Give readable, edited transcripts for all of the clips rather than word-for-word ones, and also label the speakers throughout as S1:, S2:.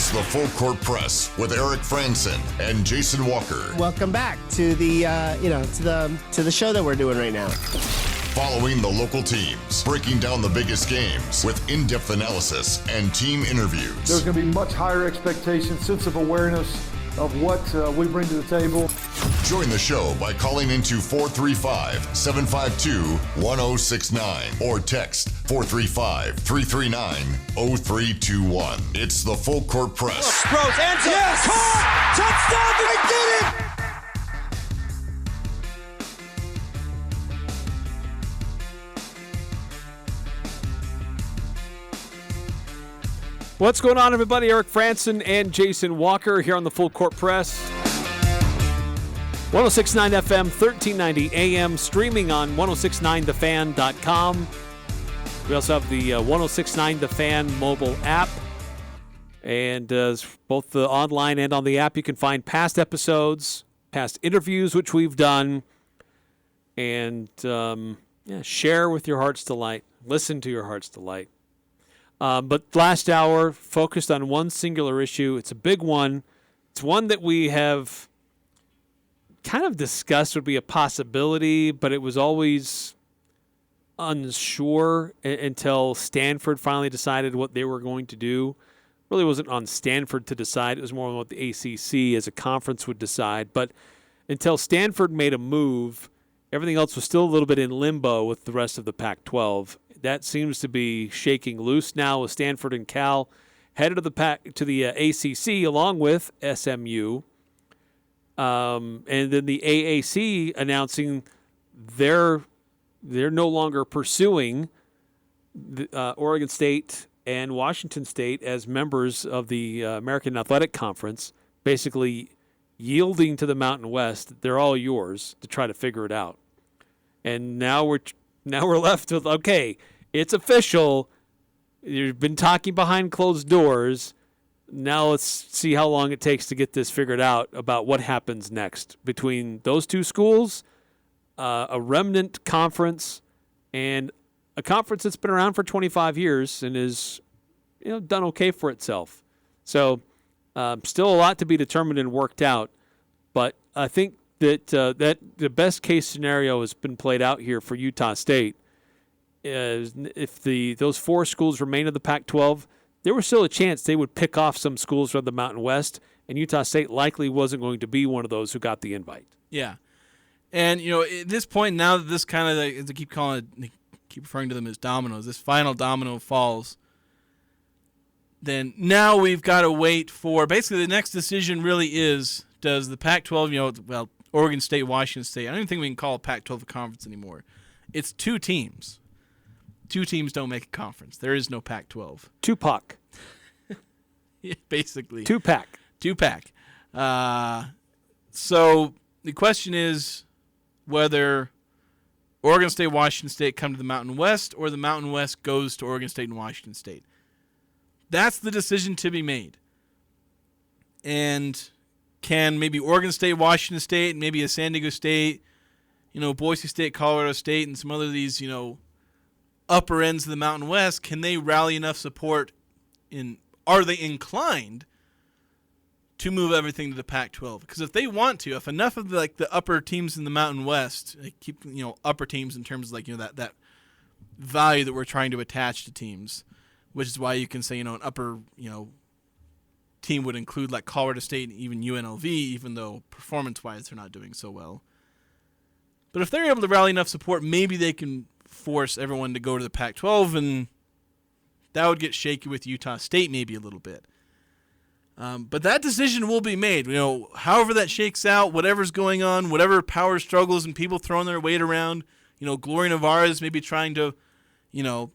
S1: It's the Full Court Press with Eric Frandsen and Jason Walker.
S2: Welcome back to the to the show that we're doing right now.
S1: Following the local teams, breaking down the biggest games with in-depth analysis and team interviews.
S3: There's going to be much higher expectations, sense of awareness of what we bring to the table.
S1: Join the show by calling into 435-752-1069 or text 435-339-0321. It's the Full Court Press.
S4: Sproles, end zone, yes! Caught! Touchdown! They did it!
S5: What's going on, everybody? Eric Frandsen and Jason Walker here on the Full Court Press. 106.9 FM, 1390 AM, streaming on 1069thefan.com. We also have the 1069 The Fan mobile app. And both the online and on the app, you can find past episodes, past interviews, which we've done. And share with your heart's delight. Listen to your heart's delight. But last hour focused on one singular issue. It's a big one. It's one that we have kind of discussed would be a possibility, but it was always unsure until Stanford finally decided what they were going to do. Really wasn't on Stanford to decide. It was more on what the ACC as a conference would decide. But until Stanford made a move, everything else was still a little bit in limbo with the rest of the Pac-12. That seems to be shaking loose now with Stanford and Cal headed to the ACC along with SMU. And then the AAC announcing they're no longer pursuing Oregon State and Washington State as members of the American Athletic Conference, basically yielding to the Mountain West. They're all yours to try to figure it out. And now we're left with, okay, it's official. You've been talking behind closed doors. Now let's see how long it takes to get this figured out about what happens next between those two schools, a remnant conference, and a conference that's been around for 25 years and is done okay for itself. So still a lot to be determined and worked out. But I think that the best case scenario has been played out here for Utah State. If those four schools remain in the Pac-12, there was still a chance they would pick off some schools from the Mountain West, and Utah State likely wasn't going to be one of those who got the invite.
S6: Yeah, and at this point now that this kind of they keep referring to them as dominoes, this final domino falls. Then now we've got to wait for basically the next decision. Really is, does the Pac-12, Oregon State, Washington State. I don't even think we can call it Pac-12 a conference anymore. It's two teams. Two teams don't make a conference. There is no Pac-12.
S5: Tupac.
S6: Yeah, basically.
S5: Two-pack.
S6: So the question is whether Oregon State, Washington State come to the Mountain West or the Mountain West goes to Oregon State and Washington State. That's the decision to be made. And can maybe Oregon State, Washington State, maybe a San Diego State, Boise State, Colorado State, and some other of these, upper ends of the Mountain West, can they rally enough support are they inclined to move everything to the Pac-12? Because if they want to, if enough of the upper teams in the Mountain West, keep upper teams in terms of that value that we're trying to attach to teams, which is why you can say an upper team would include like Colorado State and even UNLV, even though performance-wise they're not doing so well. But if they're able to rally enough support, maybe they can force everyone to go to the Pac-12, and that would get shaky with Utah State maybe a little bit. But that decision will be made. However that shakes out, whatever's going on, whatever power struggles and people throwing their weight around, Gloria Navarez maybe trying to,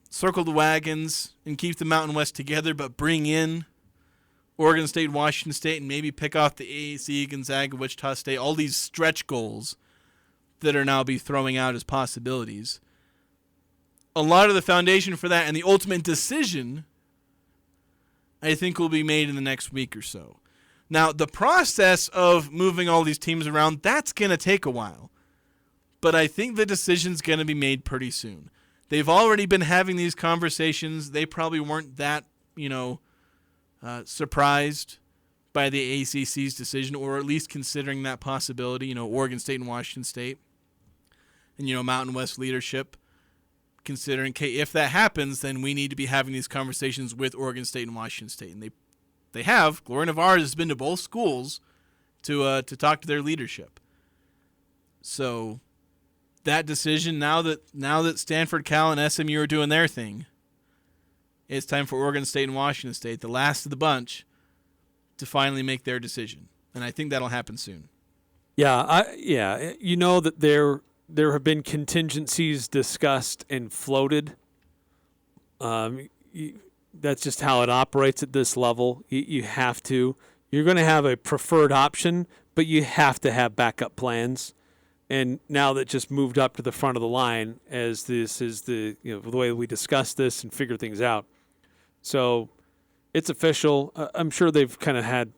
S6: circle the wagons and keep the Mountain West together, but bring in Oregon State, Washington State, and maybe pick off the AAC, Gonzaga, Wichita State, all these stretch goals that are now be throwing out as possibilities. A lot of the foundation for that and the ultimate decision, I think, will be made in the next week or so. Now, the process of moving all these teams around, that's going to take a while. But I think the decision's going to be made pretty soon. They've already been having these conversations. They probably weren't that, surprised by the ACC's decision, or at least considering that possibility. Oregon State and Washington State, and Mountain West leadership considering, okay, if that happens, then we need to be having these conversations with Oregon State and Washington State, and they have. Gloria Navarre has been to both schools to talk to their leadership. So that decision, now that Stanford, Cal, and SMU are doing their thing, it's time for Oregon State and Washington State, the last of the bunch, to finally make their decision. And I think that'll happen soon.
S5: Yeah, that there have been contingencies discussed and floated. That's just how it operates at this level. You have to. You're going to have a preferred option, but you have to have backup plans. And now that just moved up to the front of the line as this is the way we discuss this and figure things out. So it's official. I'm sure they've kind of had,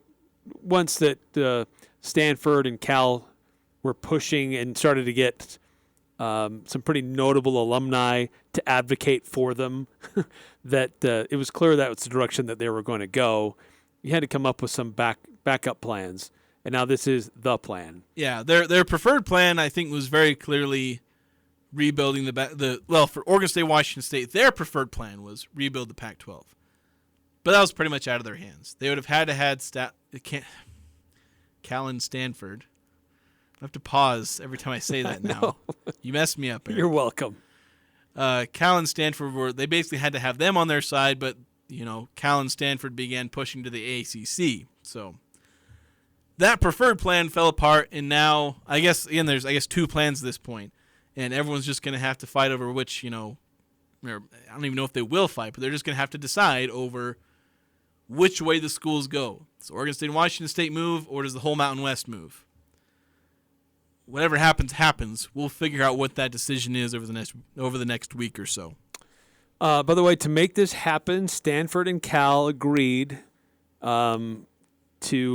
S5: once that Stanford and Cal were pushing and started to get some pretty notable alumni to advocate for them, that it was clear that was the direction that they were going to go. You had to come up with some backup plans, and now this is the plan. Yeah,
S6: their preferred plan, I think, was very clearly rebuilding for Oregon State, Washington State, their preferred plan was rebuild the Pac-12. But that was pretty much out of their hands. They would have had to Cal and Stanford. I have to pause every time I say that now. You messed me up, Eric.
S5: You're welcome.
S6: Cal and Stanford they basically had to have them on their side, but Cal and Stanford began pushing to the ACC. So that preferred plan fell apart, and now there's two plans at this point, and everyone's just going to have to fight over which, I don't even know if they will fight, but they're just going to have to decide over which way the schools go. Does Oregon State and Washington State move, or does the whole Mountain West move? Whatever happens. We'll figure out what that decision is over the next week or so.
S5: By the way, to make this happen, Stanford and Cal agreed to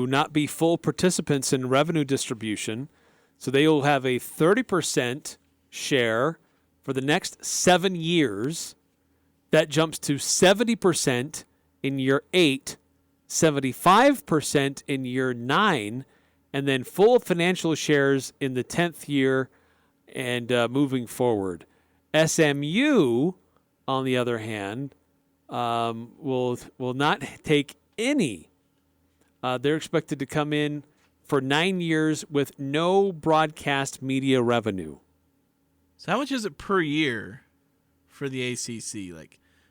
S5: not be full participants in revenue distribution. So they will have a 30% share for the next 7 years. That jumps to 70% in year 8, 75% in year 9, and then full financial shares in the 10th year and moving forward. SMU, on the other hand, will not take any. They're expected to come in for 9 years with no broadcast media revenue.
S6: So how much is it per year for the ACC?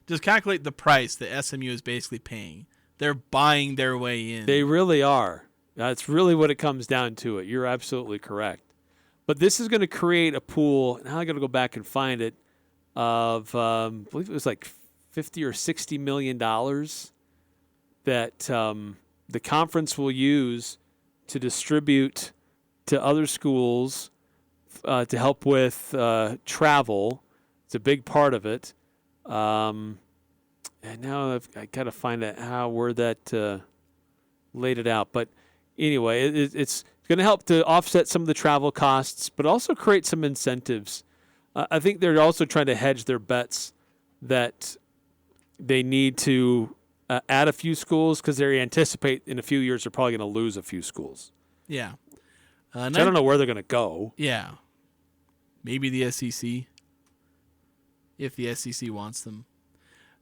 S6: Just calculate the price that SMU is basically paying. They're buying their way in.
S5: They really are. That's really what it comes down to. You're absolutely correct. But this is going to create a pool. Now I got to go back and find it. Of I believe it was like $50 or $60 million that the conference will use to distribute to other schools to help with travel. It's a big part of it. And now I got to find out where that laid it out. But anyway, it's going to help to offset some of the travel costs, but also create some incentives. I think they're also trying to hedge their bets that they need to add a few schools because they anticipate in a few years they're probably going to lose a few schools.
S6: Yeah.
S5: I don't know where they're going to go.
S6: Yeah. Maybe the SEC, if the SEC wants them.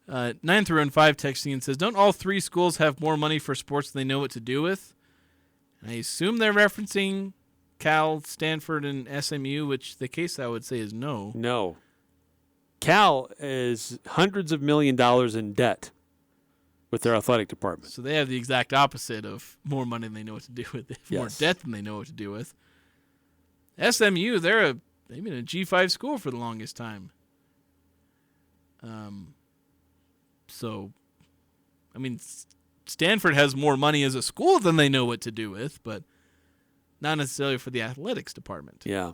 S6: 9-5 texting and says, don't all three schools have more money for sports than they know what to do with? And I assume they're referencing Cal, Stanford, and SMU, which the case I would say is no.
S5: No. Cal is hundreds of $1 million in debt with their athletic department.
S6: So they have the exact opposite of more money than they know what to do with. They have more debt than they know what to do with. SMU, they've been a G5 school for the longest time. So, I mean, Stanford has more money as a school than they know what to do with, but not necessarily for the athletics department.
S5: Yeah.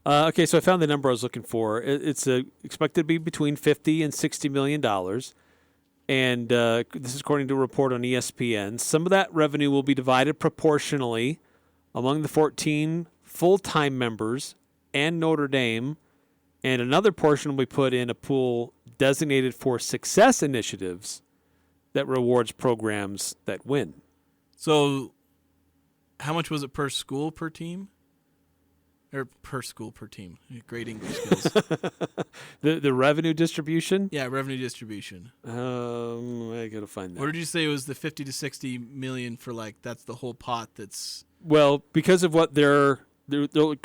S5: Okay, so I found the number I was looking for. It's expected to be between $50 and $60 million, and this is according to a report on ESPN. Some of that revenue will be divided proportionally among the 14 full-time members and Notre Dame, and another portion will be put in a pool designated for success initiatives that rewards programs that win.
S6: So, how much was it per school per team? Or per school per team? Great English skills.
S5: The revenue distribution?
S6: Yeah, revenue distribution.
S5: I gotta find that.
S6: Or did you say it was the 50 to 60 million for that's the whole pot that's...
S5: Well, because of what they're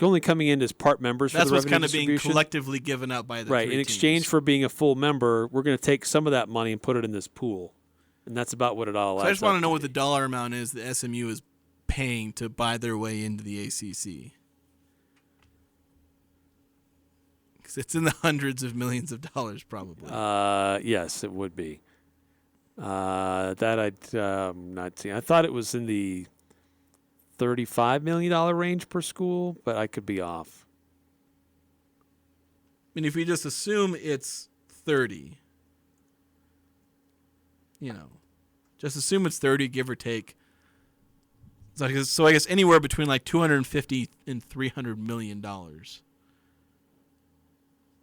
S5: only coming in as part members
S6: That's
S5: for the
S6: what's
S5: revenue
S6: kind of being
S5: distribution.
S6: collectively given out by the
S5: Right.
S6: three
S5: In exchange
S6: teams.
S5: for being a full member, we're going to take some of that money and put it in this pool. And that's about what it all
S6: So I
S5: adds
S6: just want to
S5: up
S6: know what the dollar amount is that SMU is paying to buy their way into the ACC. Because it's in the hundreds of millions of dollars, probably.
S5: Yes, it would be. That I'd not see. I thought it was in the $35 million range per school, but I could be off.
S6: I mean, if we just assume it's 30, just assume it's 30, give or take. So I guess anywhere between $250 and $300 million.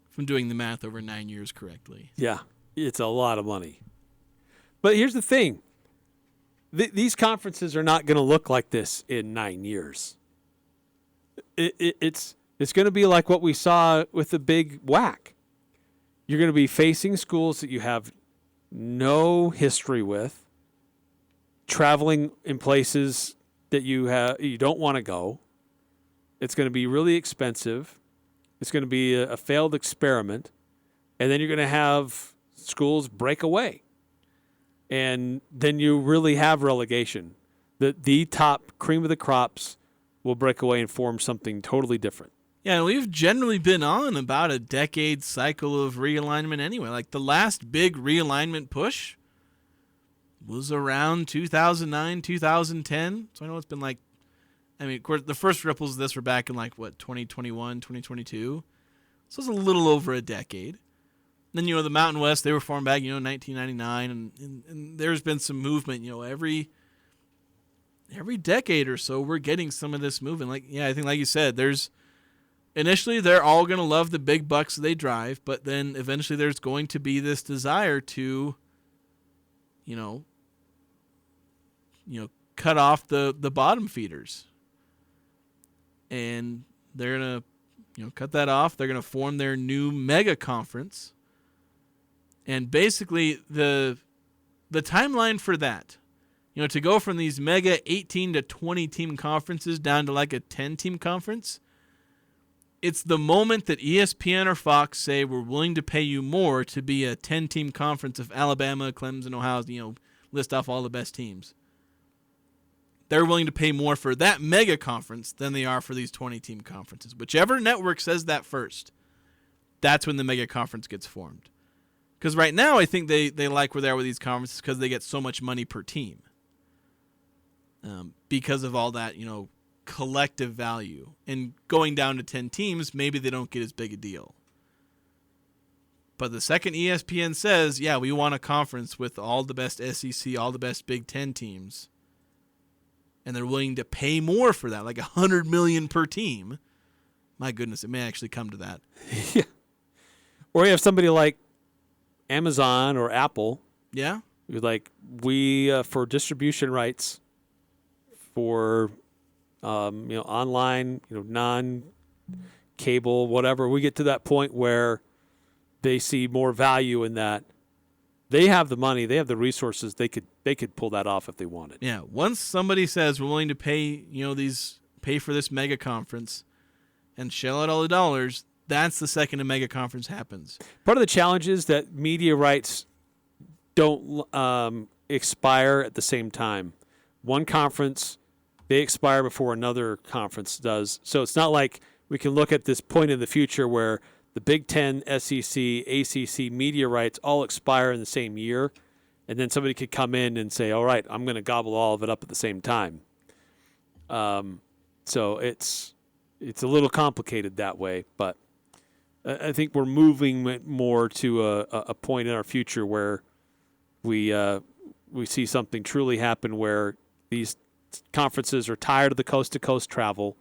S6: If I'm doing the math over 9 years correctly.
S5: Yeah, it's a lot of money. But here's the thing. These conferences are not going to look like this in 9 years. It's going to be like what we saw with the big whack. You're going to be facing schools that you have no history with, traveling in places that you don't want to go. It's going to be really expensive. It's going to be a failed experiment. And then you're going to have schools break away. And then you really have relegation. The top cream of the crops will break away and form something totally different.
S6: Yeah, and we've generally been on about a decade cycle of realignment anyway. The last big realignment push was around 2009, 2010. So I know it's been of course, the first ripples of this were back in 2021, 2022. So it's a little over a decade. Then, the Mtn West, they were formed back, 1999, and there's been some movement, every decade or so, we're getting some of this movement. I think like you said, initially they're all going to love the big bucks they drive, but then eventually there's going to be this desire to, cut off the bottom feeders. And they're going to, cut that off. They're going to form their new mega conference. And basically, the timeline for that, to go from these mega 18 to 20 team conferences down to a 10-team conference, it's the moment that ESPN or Fox say we're willing to pay you more to be a 10-team conference of Alabama, Clemson, Ohio, list off all the best teams. They're willing to pay more for that mega conference than they are for these 20-team conferences. Whichever network says that first, that's when the mega conference gets formed. Because right now, I think they like where they are with these conferences because they get so much money per team. Because of all that, collective value. And going down to 10 teams, maybe they don't get as big a deal. But the second ESPN says, yeah, we want a conference with all the best SEC, all the best Big Ten teams, and they're willing to pay more for that, $100 million per team, my goodness, it may actually come to that.
S5: Yeah. Or you have somebody like Amazon or Apple.
S6: Yeah.
S5: We for distribution rights for online, non-cable, whatever. We get to that point where they see more value in that. They have the money, they have the resources. They could pull that off if they wanted.
S6: Yeah. Once somebody says we're willing to pay, pay for this mega conference and shell out all the dollars, that's the second a mega conference happens.
S5: Part of the challenge is that media rights don't expire at the same time. One conference, they expire before another conference does. So it's not like we can look at this point in the future where the Big Ten, SEC, ACC media rights all expire in the same year, and then somebody could come in and say, all right, I'm going to gobble all of it up at the same time. So it's a little complicated that way, but I think we're moving more to a point in our future where we see something truly happen where these conferences are tired of the coast-to-coast travel.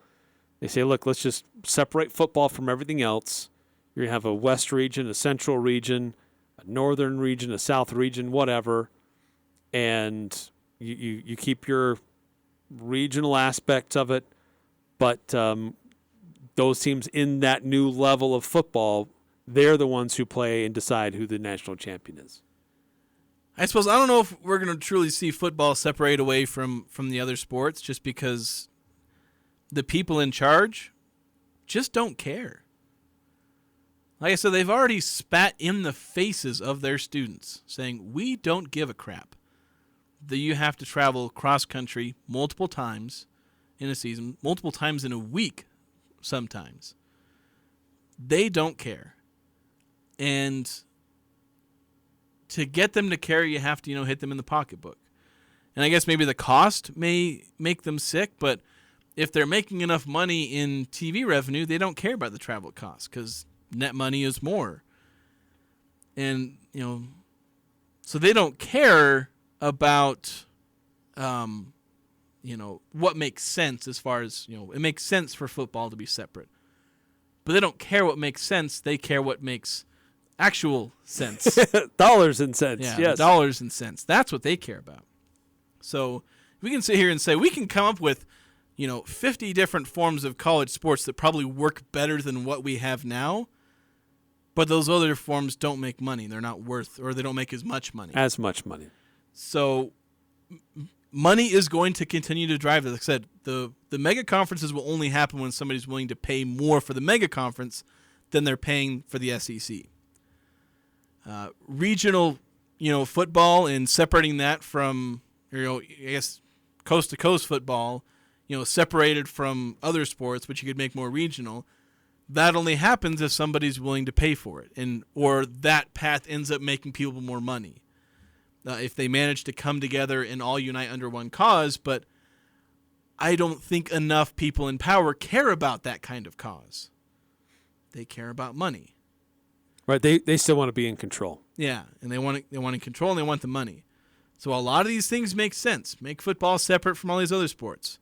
S5: They say, look, let's just separate football from everything else. You're going to have a west region, a central region, a northern region, a south region, whatever. and you keep your regional aspects of it, but those teams in that new level of football, they're the ones who play and decide who the national champion is.
S6: I suppose I don't know if we're going to truly see football separate away from the other sports just because the people in charge just don't care. Like I said, they've already spat in the faces of their students saying, we don't give a crap that you have to travel cross-country multiple times in a season, multiple times in a week sometimes. They don't care. And to get them to care, you have to, hit them in the pocketbook. And I guess maybe the cost may make them sick, but if they're making enough money in TV revenue, they don't care about the travel costs because net money is more. And, so they don't care about, what makes sense as far as, it makes sense for football to be separate. But they don't care what makes sense. They care what makes actual sense.
S5: Dollars and cents,
S6: yeah,
S5: yes.
S6: Dollars and cents. That's what they care about. So we can sit here and say we can come up with, 50 different forms of college sports that probably work better than what we have now, but those other forms don't make money. They're not worth, or they don't make as much money.
S5: As much money.
S6: So money is going to continue to drive it. Like I said, the mega conferences will only happen when somebody's willing to pay more for the mega conference than they're paying for the SEC. Regional, football and separating that from, I guess, coast-to-coast football, separated from other sports, which you could make more regional, that only happens if somebody's willing to pay for it, or that path ends up making people more money. If they manage to come together and all unite under one cause, but I don't think enough people in power care about that kind of cause. They care about money.
S5: Right, they still want to be in control.
S6: Yeah, and they want control and they want the money. So a lot of these things make sense. Make football separate from all these other sports.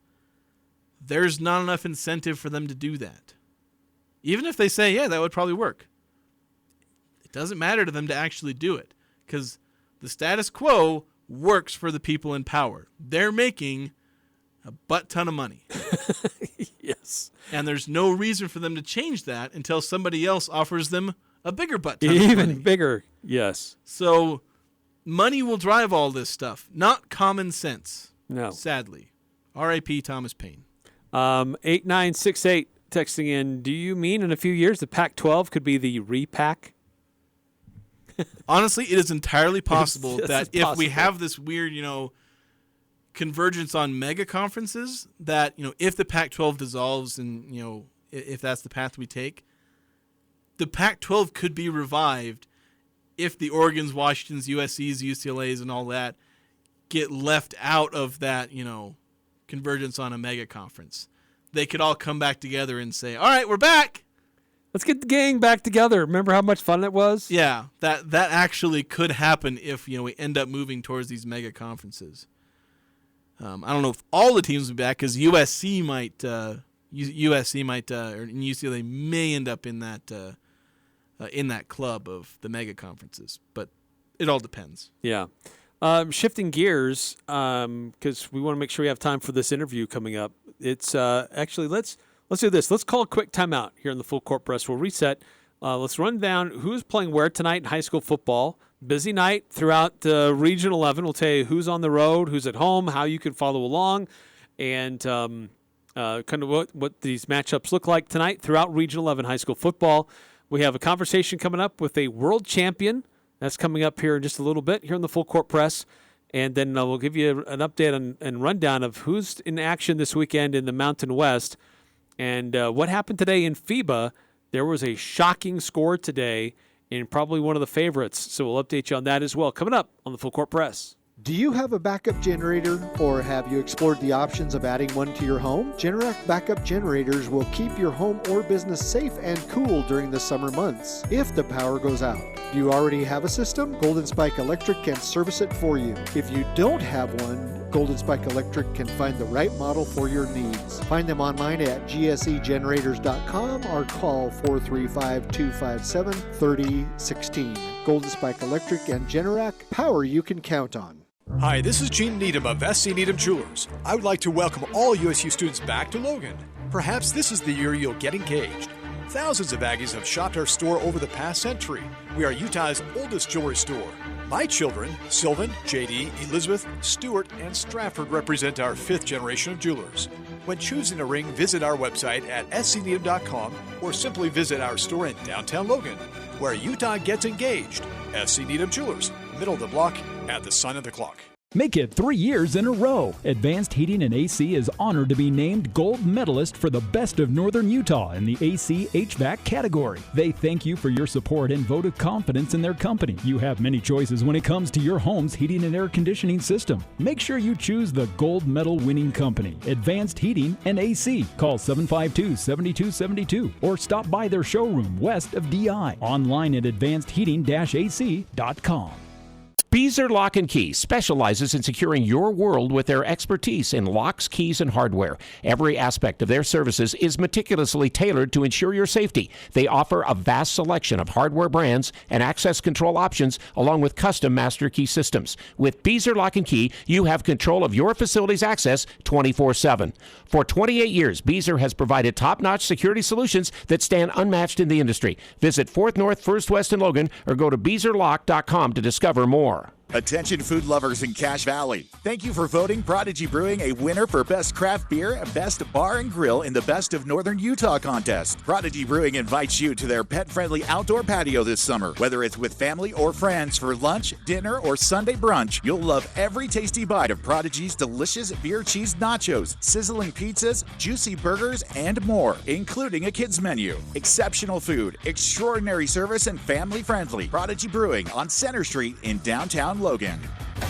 S6: There's not enough incentive for them to do that. Even if they say, yeah, that would probably work. It doesn't matter to them to actually do it because the status quo works for the people in power. They're making a butt ton of money.
S5: Yes.
S6: And there's no reason for them to change that until somebody else offers them a bigger butt ton of money.
S5: Even bigger, yes.
S6: So money will drive all this stuff, not common sense.
S5: No.
S6: Sadly. R.I.P. Thomas Paine.
S5: 8968 texting in, do you mean in a few years the Pac-12 could be the repack?
S6: Honestly, it is entirely possible
S5: Yes,
S6: that
S5: it's
S6: if we
S5: possible.
S6: have this weird, convergence on mega conferences, that, if the Pac-12 dissolves and, if that's the path we take, the Pac-12 could be revived if the Oregons, Washingtons, USCs, UCLAs, and all that get left out of that, convergence on a mega conference. They could all come back together and say, all right, we're back.
S5: Let's get the gang back together. Remember how much fun it was?
S6: Yeah, that actually could happen if, we end up moving towards these mega conferences. I don't know if all the teams will be back because USC might, or UCLA may end up in that club of the mega conferences, but it all depends.
S5: Yeah. Shifting gears, because we want to make sure we have time for this interview coming up. It's actually let's do this. Let's call a quick timeout here in the Full Court Press. We'll reset. Let's run down who's playing where tonight in high school football. Busy night throughout Region 11. We'll tell you who's on the road, who's at home, how you can follow along, and kind of what these matchups look like tonight throughout Region 11 high school football. We have a conversation coming up with a world champion. That's coming up here in just a little bit here in the Full Court Press. And then we'll give you an update and rundown of who's in action this weekend in the Mtn West. And what happened today in FIBA. There was a shocking score today and probably one of the favorites. So we'll update you on that as well. Coming up on the Full Court Press.
S7: Do you have a backup generator, or have you explored the options of adding one to your home? Generac backup generators will keep your home or business safe and cool during the summer months if the power goes out. Do you already have a system? Golden Spike Electric can service it for you. If you don't have one, Golden Spike Electric can find the right model for your needs. Find them online at gsegenerators.com or call 435-257-3016. Golden Spike Electric and Generac, power you can count on.
S8: Hi, this is Gene Needham of SC Needham Jewelers. I would like to welcome all USU students back to Logan. Perhaps this is the year you'll get engaged. Thousands of Aggies have shopped our store over the past century. We are Utah's oldest jewelry store. My children, Sylvan, JD, Elizabeth, Stewart, and Stratford represent our 5th generation of jewelers. When choosing a ring, visit our website at scneedham.com or simply visit our store in downtown Logan, where Utah gets engaged. SC Needham Jewelers, middle of the block at the sign of the clock.
S9: Make it 3 years in a row. Advanced Heating and AC is honored to be named gold medalist for the best of Northern Utah in the AC HVAC category. They thank you for your support and vote of confidence in their company. You have many choices when it comes to your home's heating and air conditioning system. Make sure you choose the gold medal winning company, Advanced Heating and AC. Call 752-7272 or stop by their showroom west of DI. Online at advancedheating-ac.com.
S10: Beezer Lock and Key specializes in securing your world with their expertise in locks, keys, and hardware. Every aspect of their services is meticulously tailored to ensure your safety. They offer a vast selection of hardware brands and access control options, along with custom master key systems. With Beezer Lock and Key, you have control of your facility's access 24/7. For 28 years, Beezer has provided top-notch security solutions that stand unmatched in the industry. Visit 4th North, 1st West in Logan, or go to beezerlock.com to discover more.
S11: Attention food lovers in Cache Valley. Thank you for voting Prodigy Brewing a winner for Best Craft Beer and Best Bar and Grill in the Best of Northern Utah contest. Prodigy Brewing invites you to their pet-friendly outdoor patio this summer. Whether it's with family or friends for lunch, dinner, or Sunday brunch, you'll love every tasty bite of Prodigy's delicious beer cheese nachos, sizzling pizzas, juicy burgers, and more, including a kids menu. Exceptional food, extraordinary service, and family-friendly. Prodigy Brewing on Center Street in downtown Logan.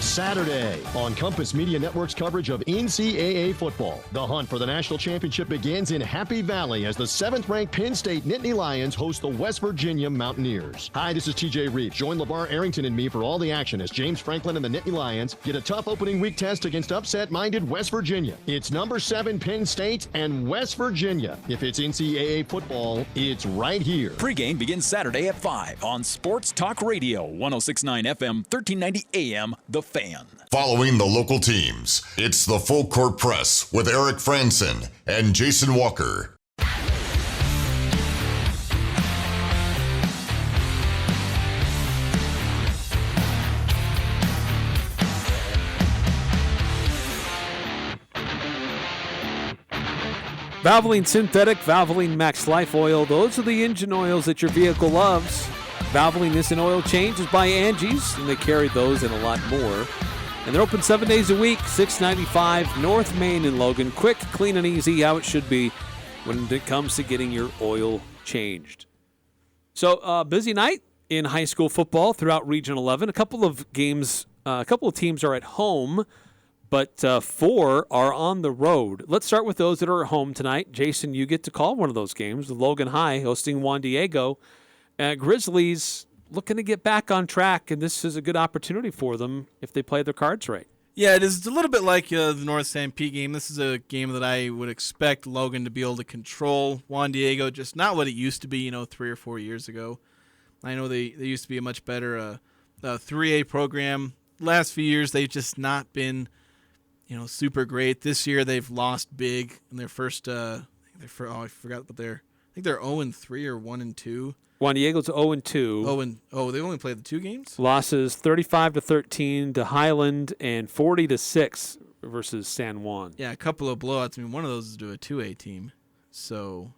S12: Saturday on Compass Media Network's coverage of NCAA football. The hunt for the national championship begins in Happy Valley as the 7th-ranked Penn State Nittany Lions host the West Virginia Mountaineers. Hi, this is TJ Reeves. Join LeVar Arrington and me for all the action as James Franklin and the Nittany Lions get a tough opening week test against upset-minded West Virginia. It's number 7 Penn State and West Virginia. If it's NCAA football, it's right here.
S13: Pre-game begins Saturday at 5 on Sports Talk Radio, 106.9 FM, 1390 AM, The Fan.
S1: Following the local teams, it's the Full Court Press with Eric Frandsen and Jason Walker.
S5: Valvoline Synthetic, Valvoline Max Life Oil, those are the engine oils that your vehicle loves. Valvoline Instant Oil Change is by Angie's, and they carry those and a lot more. And they're open 7 days a week, 695 North Main in Logan. Quick, clean, and easy, how it should be when it comes to getting your oil changed. So, busy night in high school football throughout Region 11. A couple of teams are at home, but 4 are on the road. Let's start with those that are at home tonight. Jason, you get to call one of those games with Logan High hosting Juan Diego. Grizzlies looking to get back on track, and this is a good opportunity for them if they play their cards right.
S6: Yeah, it is. It's a little bit like the North San Pete game. This is a game that I would expect Logan to be able to control. Juan Diego, just not what it used to be, 3 or 4 years ago. I know they used to be a much better 3A program. Last few years, they've just not been, super great. This year, they've lost big in their first. I forgot what they're. I think they're 0-3 or 1-2.
S5: Juan Diego's 0-2.
S6: They only played the 2 games?
S5: Losses 35-13 to Highland and 40-6 versus San Juan.
S6: Yeah, a couple of blowouts. I mean, one of those is to a 2A team. So,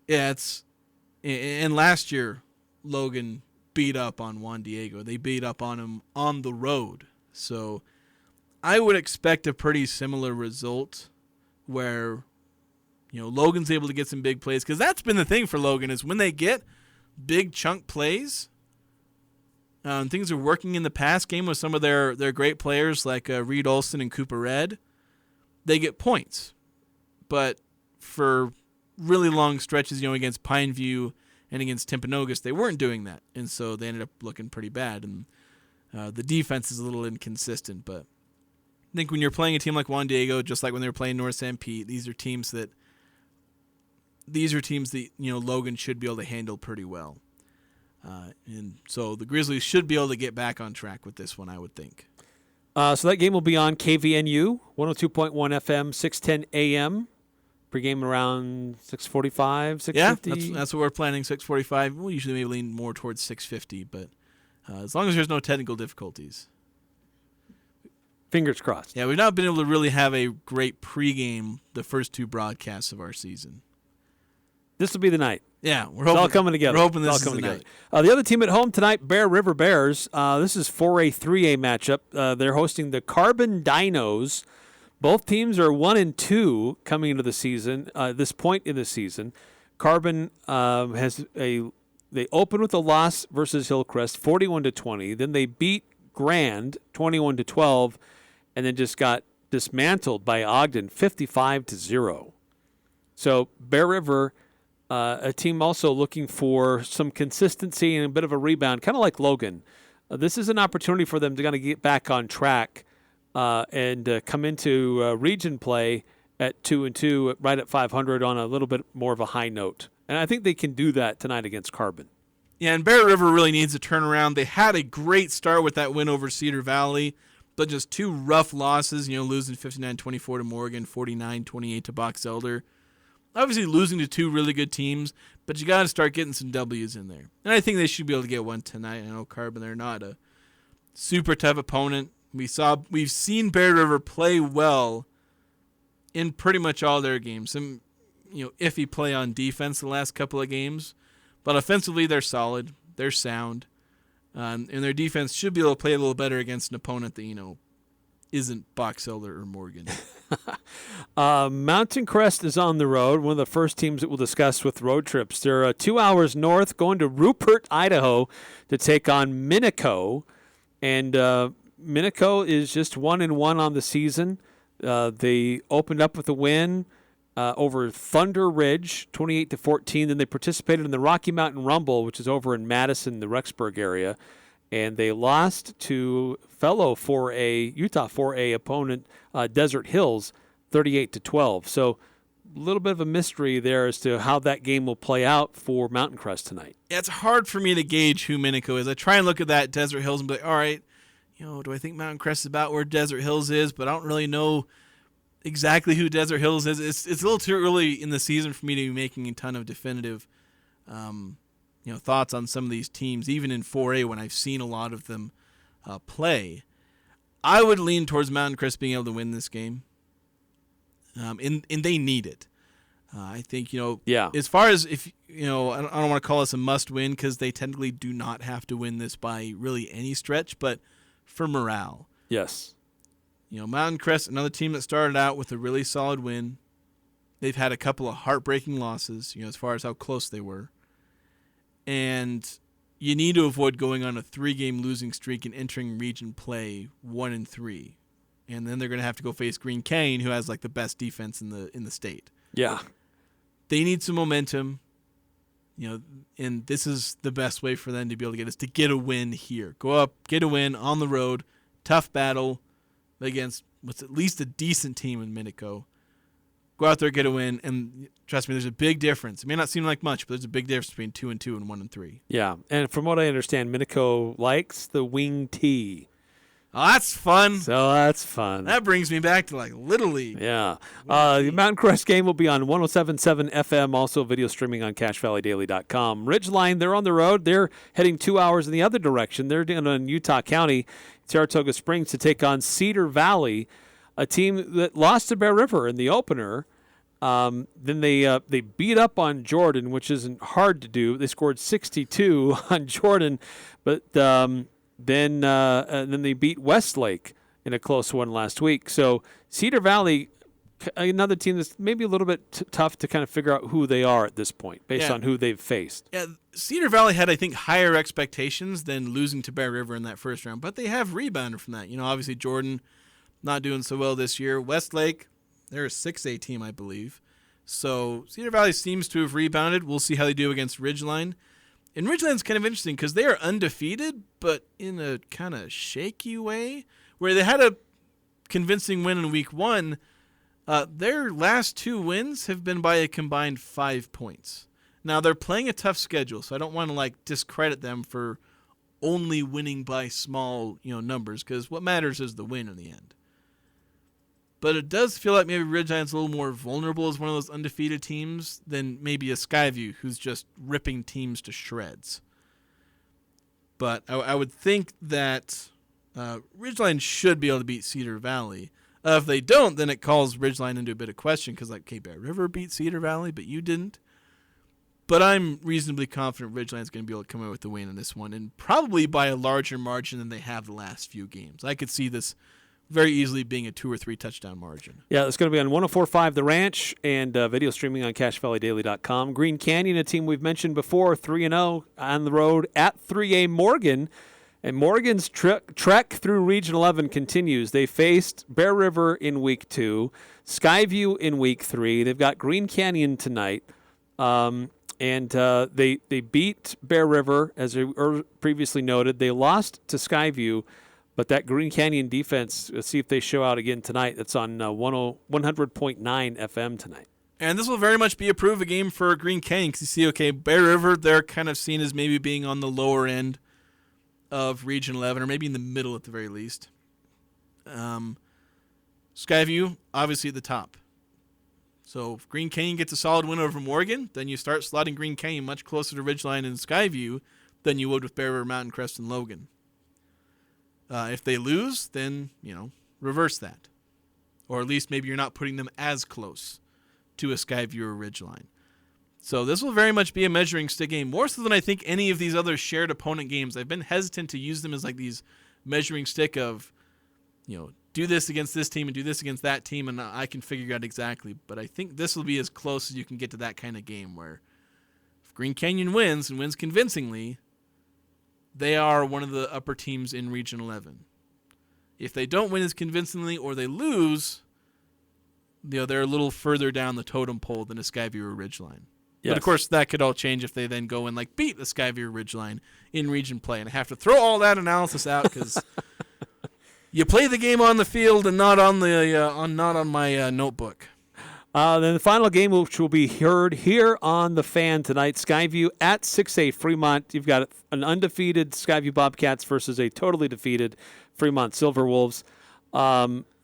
S6: yeah, and last year, Logan beat up on Juan Diego. They beat up on him on the road. So, I would expect a pretty similar result where Logan's able to get some big plays, because that's been the thing for Logan is when they get big chunk plays, things are working in the pass game with some of their great players like Reed Olson and Cooper Red, they get points. But for really long stretches, against Pineview and against Timpanogos, they weren't doing that, and so they ended up looking pretty bad. And the defense is a little inconsistent, but I think when you're playing a team like Juan Diego, just like when they were playing North San Pete, these are teams that Logan should be able to handle pretty well. And so the Grizzlies should be able to get back on track with this one, I would think.
S5: So that game will be on KVNU, 102.1 FM, 610 AM. Pregame around 6:45, 6:50.
S6: Yeah, that's what we're planning, 6:45. We'll usually maybe lean more towards 6:50, but as long as there's no technical difficulties.
S5: Fingers crossed.
S6: Yeah, we've not been able to really have a great pregame the first two broadcasts of our season.
S5: This will be the night.
S6: Yeah,
S5: it's all coming together.
S6: We're hoping this
S5: it's
S6: is
S5: all
S6: the
S5: coming
S6: night.
S5: The other team at home tonight, Bear River Bears. This is 4A, 3A matchup. They're hosting the Carbon Dinos. Both teams are 1-2 coming into the season. This point in the season, Carbon they opened with a loss versus Hillcrest, 41-20. Then they beat Grand, 21-12, and then just got dismantled by Ogden, 55-0. So Bear River, a team also looking for some consistency and a bit of a rebound, kind of like Logan. This is an opportunity for them to kind of get back on track and come into region play at 2-2, right at 500 on a little bit more of a high note. And I think they can do that tonight against Carbon.
S6: Yeah, and Bear River really needs a turnaround. They had a great start with that win over Cedar Valley, but just two rough losses, losing 59-24 to Morgan, 49-28 to Box Elder. Obviously losing to two really good teams, but you got to start getting some W's in there. And I think they should be able to get one tonight. I know Carbon, they're not a super tough opponent. We've seen Bear River play well in pretty much all their games. Some iffy play on defense the last couple of games, but offensively they're solid, they're sound, and their defense should be able to play a little better against an opponent that isn't Box Elder or Morgan.
S5: Mountain Crest is on the road, one of the first teams that we'll discuss with road trips. They're 2 hours north, going to Rupert, Idaho, to take on Minico, and Minico is just 1-1 on the season. They opened up with a win over Thunder Ridge, 28-14. Then they participated in the Rocky Mountain Rumble, which is over in Madison, the Rexburg area, and they lost to fellow Utah 4A opponent Desert Hills, 38-12. So a little bit of a mystery there as to how that game will play out for Mountain Crest tonight.
S6: Yeah, it's hard for me to gauge who Minico is. I try and look at that Desert Hills and be like, all right, do I think Mountain Crest is about where Desert Hills is? But I don't really know exactly who Desert Hills is. It's a little too early in the season for me to be making a ton of definitive thoughts on some of these teams, even in 4A when I've seen a lot of them play. I would lean towards Mountain Crest being able to win this game, and they need it. I think, as far as if, I don't want to call this a must-win because they technically do not have to win this by really any stretch, but for morale.
S5: Yes.
S6: Mountain Crest, another team that started out with a really solid win. They've had a couple of heartbreaking losses, as far as how close they were. And you need to avoid going on a 3-game losing streak and entering region play 1-3. And then they're going to have to go face Green Canyon, who has the best defense in the state.
S5: Yeah.
S6: They need some momentum. And this is the best way for them to be able to get is to get a win here. Go up, get a win on the road, tough battle against what's at least a decent team in Minico. Go out there, get a win, and trust me, there's a big difference. It may not seem like much, but there's a big difference between 2-2 and 1-3.
S5: Yeah, and from what I understand, Minico likes the wing tee.
S6: Oh, that's fun.
S5: So that's fun.
S6: That brings me back to Little League.
S5: Yeah. The Mountain Crest game will be on 107.7 FM, also video streaming on CashValleyDaily.com. Ridgeline, they're on the road. They're heading 2 hours in the other direction. They're down in Utah County, Saratoga Springs, to take on Cedar Valley, a team that lost to Bear River in the opener. Then they beat up on Jordan, which isn't hard to do. They scored 62 on Jordan, but then they beat Westlake in a close one last week. So Cedar Valley, another team that's maybe a little bit tough to kind of figure out who they are at this point based on who they've faced.
S6: Yeah, Cedar Valley had, I think, higher expectations than losing to Bear River in that first round, but they have rebounded from that. Obviously Jordan not doing so well this year. Westlake, they're a 6A team, I believe. So Cedar Valley seems to have rebounded. We'll see how they do against Ridgeline. And Ridgeline's kind of interesting because they are undefeated, but in a kind of shaky way, where they had a convincing win in week 1. Their last 2 wins have been by a combined 5 points. Now, they're playing a tough schedule, so I don't want to discredit them for only winning by small, numbers, because what matters is the win in the end. But it does feel like maybe Ridgeline's a little more vulnerable as one of those undefeated teams than maybe a Skyview, who's just ripping teams to shreds. But I would think that Ridgeline should be able to beat Cedar Valley. If they don't, then it calls Ridgeline into a bit of question, because Bear River beat Cedar Valley, but you didn't. But I'm reasonably confident Ridgeline's going to be able to come out with the win in this one, and probably by a larger margin than they have the last few games. I could see this very easily being a 2 or 3 touchdown margin.
S5: Yeah, it's going to be on 104.5 The Ranch and video streaming on CashValleyDaily.com. Green Canyon, a team we've mentioned before, 3-0 on the road at 3A Morgan. And Morgan's trek through Region 11 continues. They faced Bear River in Week 2, Skyview in Week 3. They've got Green Canyon tonight. And they beat Bear River, as previously noted. They lost to Skyview, but that Green Canyon defense, let's see if they show out again tonight. That's on 100.9 FM tonight.
S6: And this will very much be a prove a game for Green Canyon, because you see, Bear River, they're kind of seen as maybe being on the lower end of Region 11, or maybe in the middle at the very least. Skyview, obviously at the top. So if Green Canyon gets a solid win over Morgan, then you start slotting Green Canyon much closer to Ridgeline and Skyview than you would with Bear River, Mountain Crest, and Logan. If they lose, then, reverse that. Or at least maybe you're not putting them as close to a Skyview or Ridgeline. So this will very much be a measuring stick game, more so than I think any of these other shared opponent games. I've been hesitant to use them as these measuring stick of, do this against this team and do this against that team, and I can figure out exactly. But I think this will be as close as you can get to that kind of game where if Green Canyon wins and wins convincingly, they are one of the upper teams in Region 11. If they don't win as convincingly or they lose, they're a little further down the totem pole than a Skyview or Ridgeline. Yes. But, of course, that could all change if they then go and beat the Skyview or Ridgeline in region play. And I have to throw all that analysis out because you play the game on the field and not on my notebook.
S5: Then the final game, which will be heard here on The Fan tonight, Skyview at 6A Fremont. You've got an undefeated Skyview Bobcats versus a totally defeated Fremont Silverwolves.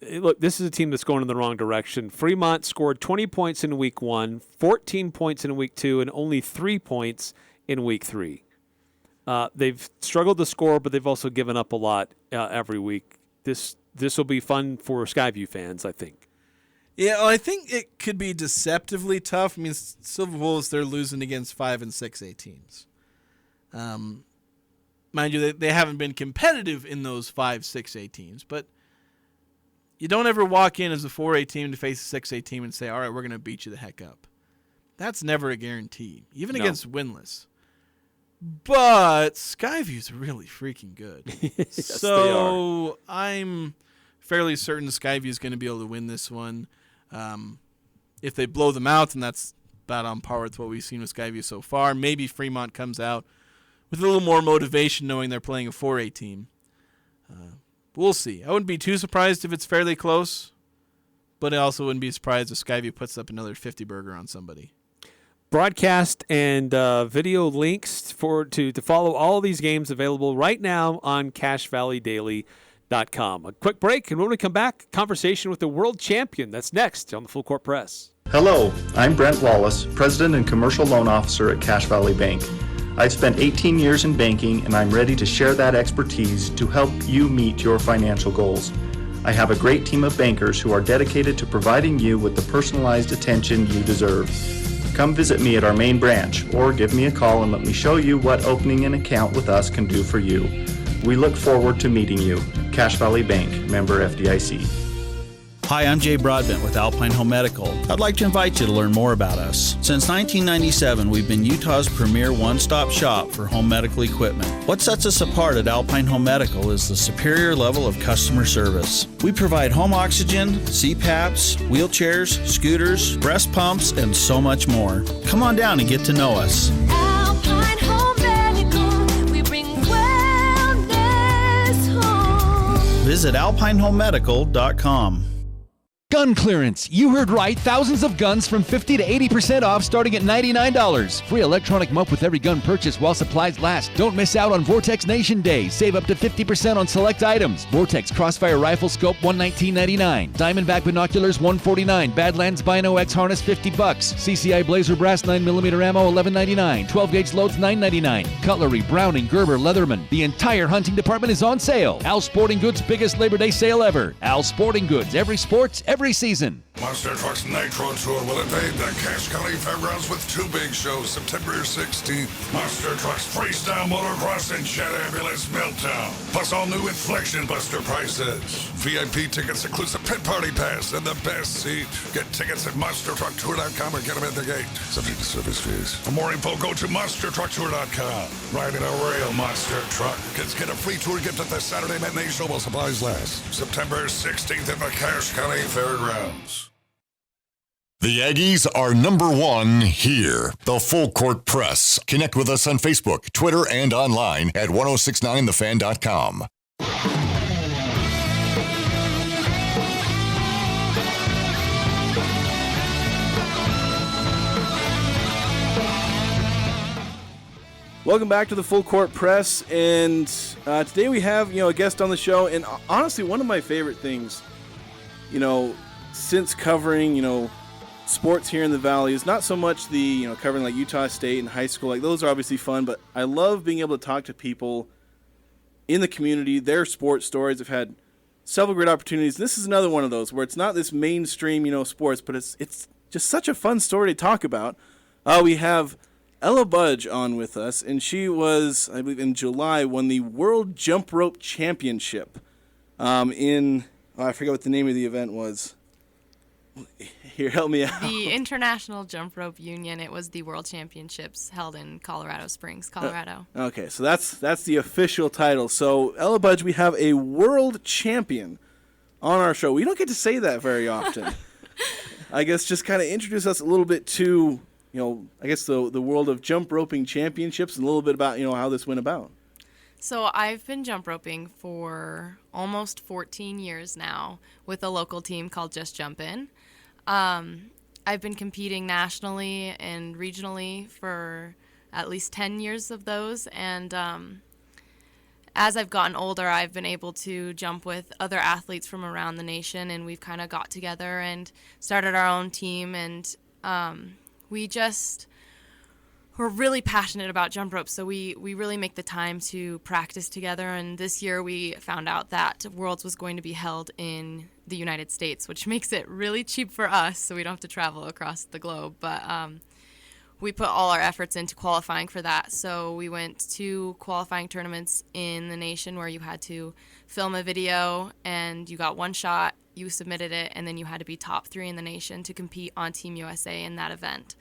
S5: Look, this is a team that's going in the wrong direction. Fremont scored 20 points in Week 1, 14 points in Week 2, and only 3 points in Week 3. They've struggled to score, but they've also given up a lot every week. This will be fun for Skyview fans, I think.
S6: Yeah, well, I think it could be deceptively tough. I mean, Silverwolves, they're losing against 5 and 6A teams. Mind you, they haven't been competitive in those 5, 6A teams, but you don't ever walk in as a 4A team to face a 6A team and say, all right, we're going to beat you the heck up. That's never a guarantee, even against winless. But Skyview's really freaking good.
S5: Yes,
S6: so I'm fairly certain Skyview's going to be able to win this one. If they blow them out, then that's about on par with what we've seen with Skyview so far. Maybe Fremont comes out with a little more motivation knowing they're playing a 4A team. We'll see. I wouldn't be too surprised if it's fairly close, but I also wouldn't be surprised if Skyview puts up another 50-burger on somebody.
S5: Broadcast and video links to follow all these games available right now on CashValleyDaily.com. A quick break, and when we come back, conversation with the world champion. That's next on the Full Court Press.
S14: Hello, I'm Brent Wallace, President and Commercial Loan Officer at Cache Valley Bank. I've spent 18 years in banking, and I'm ready to share that expertise to help you meet your financial goals. I have a great team of bankers who are dedicated to providing you with the personalized attention you deserve. Come visit me at our main branch, or give me a call and let me show you what opening an account with us can do for you. We look forward to meeting you. Cache Valley Bank, member FDIC.
S15: Hi, I'm Jay Broadbent with Alpine Home Medical. I'd like to invite you to learn more about us. Since 1997, we've been Utah's premier one-stop shop for home medical equipment. What sets us apart at Alpine Home Medical is the superior level of customer service. We provide home oxygen, CPAPs, wheelchairs, scooters, breast pumps, and so much more. Come on down and get to know us.
S16: Alpine Home Medical, we bring wellness home.
S15: Visit alpinehomemedical.com.
S17: Gun clearance. You heard right. Thousands of guns from 50 to 80% off starting at $99. Free electronic muff with every gun purchase while supplies last. Don't miss out on Vortex Nation Day. Save up to 50% on select items. Vortex Crossfire Rifle Scope $119.99. Diamondback Binoculars $149. Badlands Bino X Harness $50. CCI Blazer Brass 9mm ammo $11.99. 12-gauge loads $9.99. Cutlery, Browning, Gerber, Leatherman. The entire hunting department is on sale. Al Sporting Goods' biggest Labor Day sale ever. Al Sporting Goods. Every sports, every season.
S18: Monster Trucks Nitro Tour will invade the Cache County Fairgrounds with 2 big shows September 16th. Monster Trucks Freestyle Motocross and Jet Ambulance Meltdown. Plus all new Inflection Buster prices. VIP tickets includes a pit party pass and the best seat. Get tickets at monstertrucktour.com or get them at the gate. Subject to service fees. For more info, go to monstertrucktour.com. Ride in a real monster truck. Kids get a free tour gift at the Saturday matinee show while supplies last. September 16th at the Cache County Fairgrounds.
S1: The Aggies are #1 here. The Full Court Press. Connect with us on Facebook, Twitter, and online at 1069thefan.com.
S19: Welcome back to the Full Court Press, and today we have a guest on the show, and honestly, one of my favorite things, since covering sports here in the Valley is not so much the covering like Utah State and high school, like those are obviously fun, but I love being able to talk to people in the community, their sports stories. I've had several great opportunities. This is another one of those where it's not this mainstream sports, but it's just such a fun story to talk about. We have Ella Budge on with us, and she was, I believe in July, won the World Jump Rope Championship I forget what the name of the event was. Here, help me out.
S20: The International Jump Rope Union. It was the World Championships held in Colorado Springs, Colorado.
S19: Okay, so that's the official title. So, Ella Budge, we have a world champion on our show. We don't get to say that very often. I guess just kind of introduce us a little bit to, I guess the world of jump roping championships and a little bit about, how this went about.
S20: So I've been jump roping for almost 14 years now with a local team called Just Jump In. I've been competing nationally and regionally for at least 10 years of those, and as I've gotten older, I've been able to jump with other athletes from around the nation, and we've kind of got together and started our own team, and we're really passionate about jump rope, so we really make the time to practice together. And this year we found out that Worlds was going to be held in the United States, which makes it really cheap for us, so we don't have to travel across the globe. But we put all our efforts into qualifying for that. So we went to qualifying tournaments in the nation where you had to film a video, and you got one shot, you submitted it, and then you had to be top 3 in the nation to compete on Team USA in that event.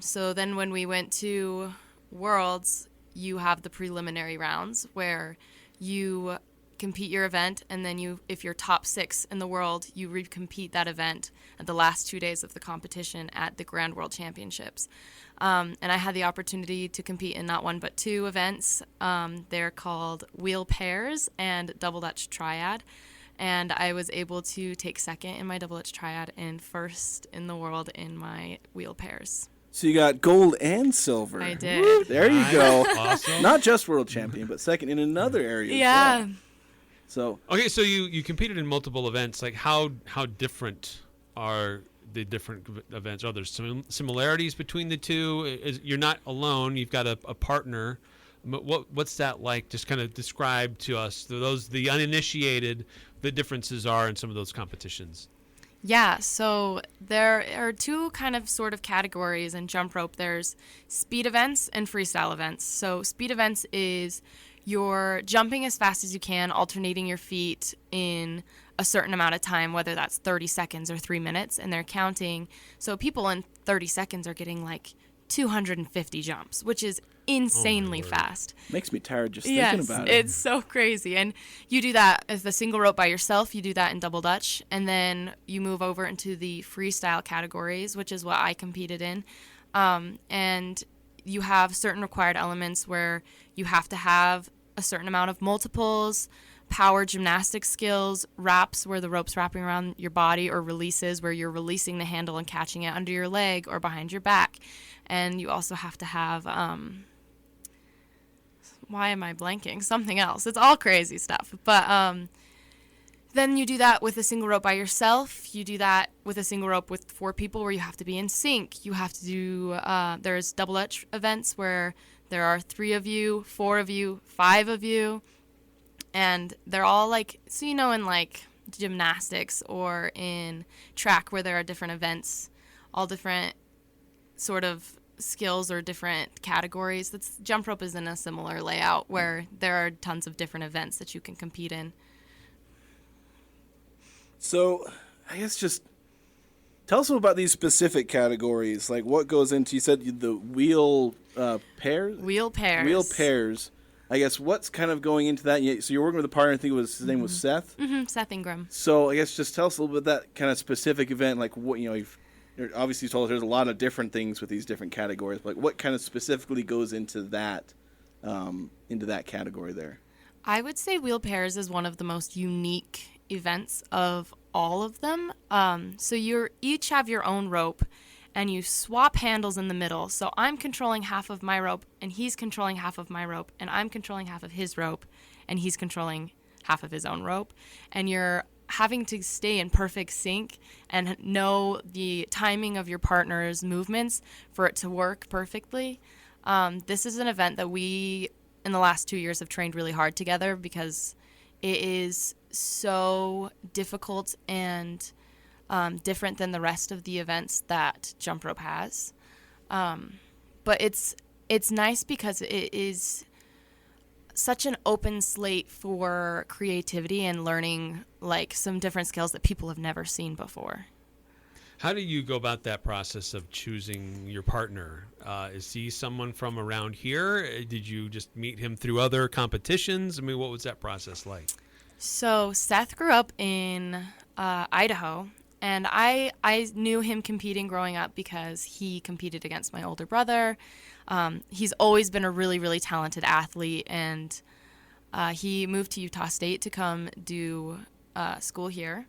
S20: So then when we went to Worlds, you have the preliminary rounds where you compete your event, and then if you're top 6 in the world, you recompete that event at the last 2 days of the competition at the Grand World Championships. And I had the opportunity to compete in not one but 2 events. They're called Wheel Pairs and Double Dutch Triad. And I was able to take 2nd in my Double Dutch Triad and 1st in the world in my Wheel Pairs.
S19: So you got gold and silver.
S20: I did.
S19: Woo, there you go.
S5: Awesome.
S19: Not just world champion, but 2nd in another area.
S20: Yeah.
S19: As well. So
S5: okay, so you competed in multiple events. Like how different are the different events? Are there some similarities between the two? You're not alone. You've got a partner. What's that like? Just kind of describe to us, the uninitiated, the differences are in some of those competitions.
S20: Yeah, so there are 2 kind of sort of categories in jump rope. There's speed events and freestyle events. So speed events is you're jumping as fast as you can, alternating your feet in a certain amount of time, whether that's 30 seconds or 3 minutes, and they're counting. So people in 30 seconds are getting like 250 jumps, which is insanely fast.
S19: Makes me tired just thinking about it.
S20: It's so crazy. And you do that as a single rope by yourself. You do that in double dutch, and then you move over into the freestyle categories, which is what I competed in. And you have certain required elements where you have to have a certain amount of multiples, power gymnastic skills, wraps where the rope's wrapping around your body, or releases where you're releasing the handle and catching it under your leg or behind your back. And you also have to have, why am I blanking? Something else. It's all crazy stuff. But then you do that with a single rope by yourself. You do that with a single rope with 4 people where you have to be in sync. You have to do, there's double dutch events where there are 3 of you, 4 of you, 5 of you. And they're all like, so in like gymnastics or in track where there are different events, all different sort of skills or different categories. Jump rope is in a similar layout where there are tons of different events that you can compete in.
S19: So I guess just tell us about these specific categories. Like what goes into, you said the wheel pairs?
S20: Wheel pairs.
S19: Wheel pairs. I guess what's kind of going into that? So you're working with a partner, I think his name was Seth?
S20: Mm-hmm, Seth Ingram.
S19: So I guess just tell us a little bit about that kind of specific event, like what, you've obviously told us there's a lot of different things with these different categories, but like what kind of specifically goes into that category there?
S20: I would say wheel pairs is one of the most unique events of all of them. So you each have your own rope, and you swap handles in the middle. So I'm controlling half of my rope, and he's controlling half of my rope, and I'm controlling half of his rope, and he's controlling half of his own rope. And you're having to stay in perfect sync and know the timing of your partner's movements for it to work perfectly. This is an event that we, in the last 2 years, have trained really hard together because it is so difficult and different than the rest of the events that jump rope has. But it's nice because it is such an open slate for creativity and learning like some different skills that people have never seen before.
S5: How do you go about that process of choosing your partner? Is he someone from around here? Did you just meet him through other competitions? I mean, what was that process like?
S20: So Seth grew up in Idaho, and I knew him competing growing up because he competed against my older brother. He's always been a really, really talented athlete, and he moved to Utah State to come do school here.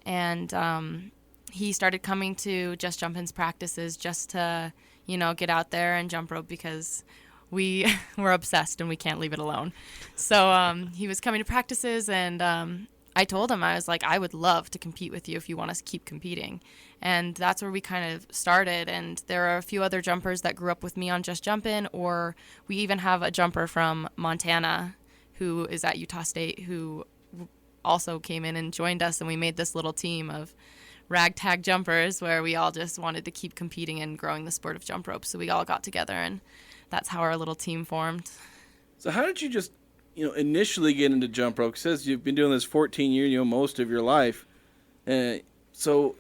S20: And he started coming to Just Jumpin's practices just to, get out there and jump rope because we're obsessed and we can't leave it alone. So he was coming to practices, and I told him, I was like, I would love to compete with you if you want us to keep competing. And that's where we kind of started. And there are a few other jumpers that grew up with me on Just Jumpin', or we even have a jumper from Montana who is at Utah State who also came in and joined us, and we made this little team of ragtag jumpers where we all just wanted to keep competing and growing the sport of jump rope. So we all got together, and that's how our little team formed.
S19: So how did you just, initially get into jump rope? It says you've been doing this 14 years, most of your life. So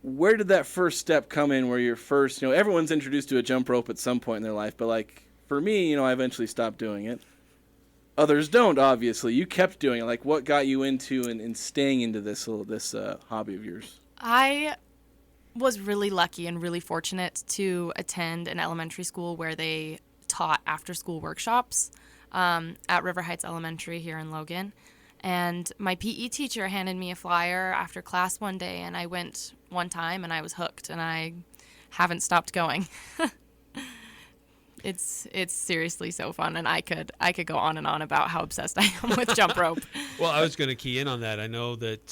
S19: where did that first step come in where you're first, everyone's introduced to a jump rope at some point in their life, but like for me, I eventually stopped doing it. Others don't, obviously. You kept doing it. Like what got you into and staying into this hobby of yours?
S20: I was really lucky and really fortunate to attend an elementary school where they taught after-school workshops at River Heights Elementary here in Logan. And my PE teacher handed me a flyer after class one day, and I went one time, and I was hooked, and I haven't stopped going. It's seriously so fun, and I could go on and on about how obsessed I am with jump rope.
S5: Well, I was going to key in on that. I know that,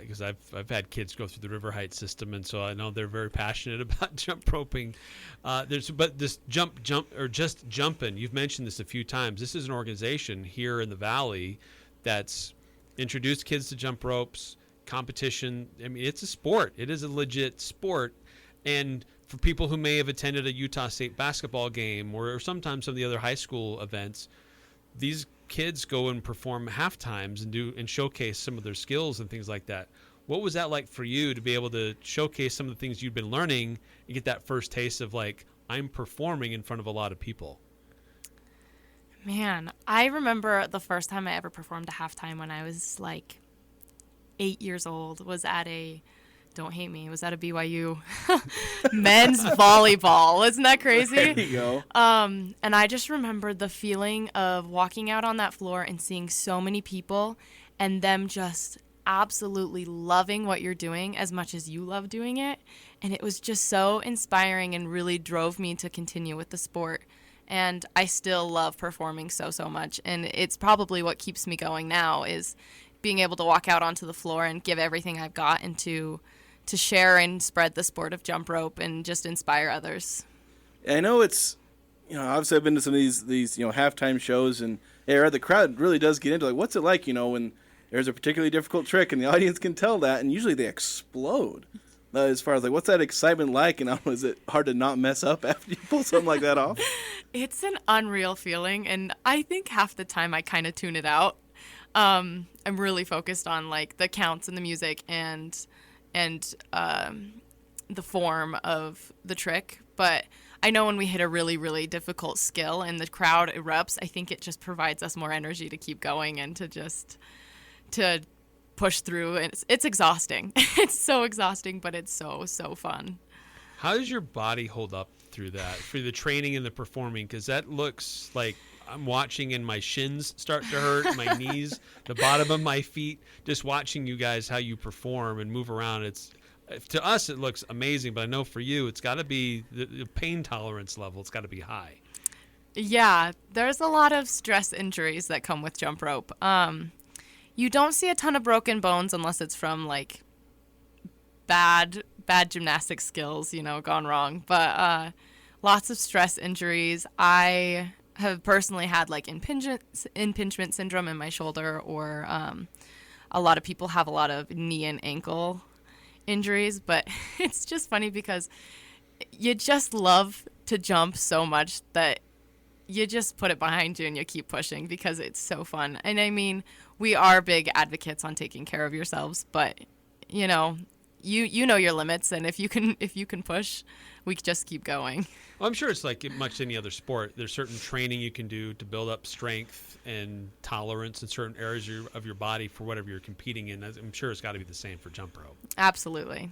S5: because I've had kids go through the River Heights system, and so I know they're very passionate about jump roping. But this jump or just jumping, you've mentioned this a few times. This is an organization here in the Valley that's introduced kids to jump ropes, competition. I mean, it's a sport. It is a legit sport, and for people who may have attended a Utah State basketball game or sometimes some of the other high school events, these kids go and perform halftimes and showcase some of their skills and things like that. What was that like for you to be able to showcase some of the things you've been learning and get that first taste of like, I'm performing in front of a lot of people?
S20: Man, I remember the first time I ever performed a halftime when I was like 8 years old was at a don't hate me. It was at a BYU men's volleyball. Isn't that crazy?
S19: There you go.
S20: And I just remembered the feeling of walking out on that floor and seeing so many people and them just absolutely loving what you're doing as much as you love doing it. And it was just so inspiring and really drove me to continue with the sport. And I still love performing so much. And it's probably what keeps me going now is being able to walk out onto the floor and give everything I've got and to share and spread the sport of jump rope and just inspire others.
S19: I know it's, obviously I've been to some of these halftime shows, and the crowd really does get into, like, what's it like, when there's a particularly difficult trick and the audience can tell that, and usually they explode. As far as, like, what's that excitement like, and is it hard to not mess up after you pull something like that off?
S20: It's an unreal feeling, and I think half the time I kind of tune it out. I'm really focused on, like, the counts and the music and the form of the trick. But I know when we hit a really, really difficult skill and the crowd erupts, I think it just provides us more energy to keep going and to push through. And it's exhausting. It's so exhausting, but it's so fun.
S5: How does your body hold up through that, through the training and the performing? Because that looks like I'm watching and my shins start to hurt, my knees, the bottom of my feet, just watching you guys, how you perform and move around. To us, it looks amazing, but I know for you, it's got to be the pain tolerance level. It's got to be high.
S20: Yeah, there's a lot of stress injuries that come with jump rope. You don't see a ton of broken bones unless it's from, like, bad gymnastic skills, gone wrong. But lots of stress injuries. I have personally had, like, impingement syndrome in my shoulder, or a lot of people have a lot of knee and ankle injuries. But it's just funny because you just love to jump so much that you just put it behind you and you keep pushing because it's so fun. And I mean, we are big advocates on taking care of yourselves, but you know your limits, and if you can push, we just keep going.
S5: Well, I'm sure it's like much any other sport. There's certain training you can do to build up strength and tolerance in certain areas of your body for whatever you're competing in. I'm sure it's got to be the same for jump rope.
S20: Absolutely.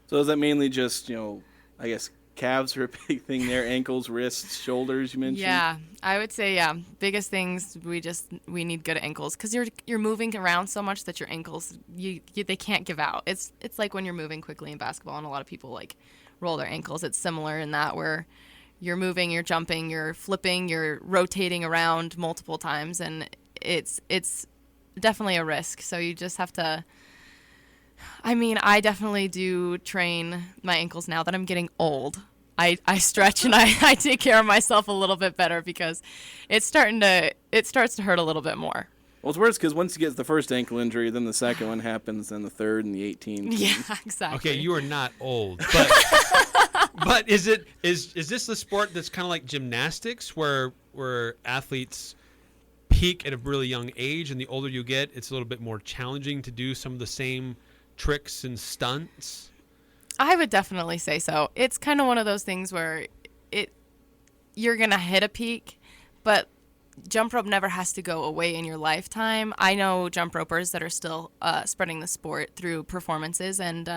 S19: So is that mainly just, I guess calves are a big thing there, ankles, wrists, shoulders you mentioned?
S20: Yeah, I would say, biggest things, we need good ankles because you're moving around so much that your ankles, they can't give out. It's like when you're moving quickly in basketball, and a lot of people like roll their ankles. It's similar in that where you're moving, you're jumping, you're flipping, you're rotating around multiple times, and it's definitely a risk. So you just have to, I definitely do train my ankles now that I'm getting old. I stretch and I take care of myself a little bit better because it starts to hurt a little bit more.
S19: Well, it's worse because once you get the first ankle injury, then the second one happens, then the third and the 18th.
S20: Yeah, exactly.
S5: Okay, you are not old, but but is this the sport that's kind of like gymnastics where athletes peak at a really young age, and the older you get, it's a little bit more challenging to do some of the same tricks and stunts?
S20: I would definitely say so. It's kind of one of those things where you're going to hit a peak, but jump rope never has to go away in your lifetime. I know jump ropers that are still spreading the sport through performances, and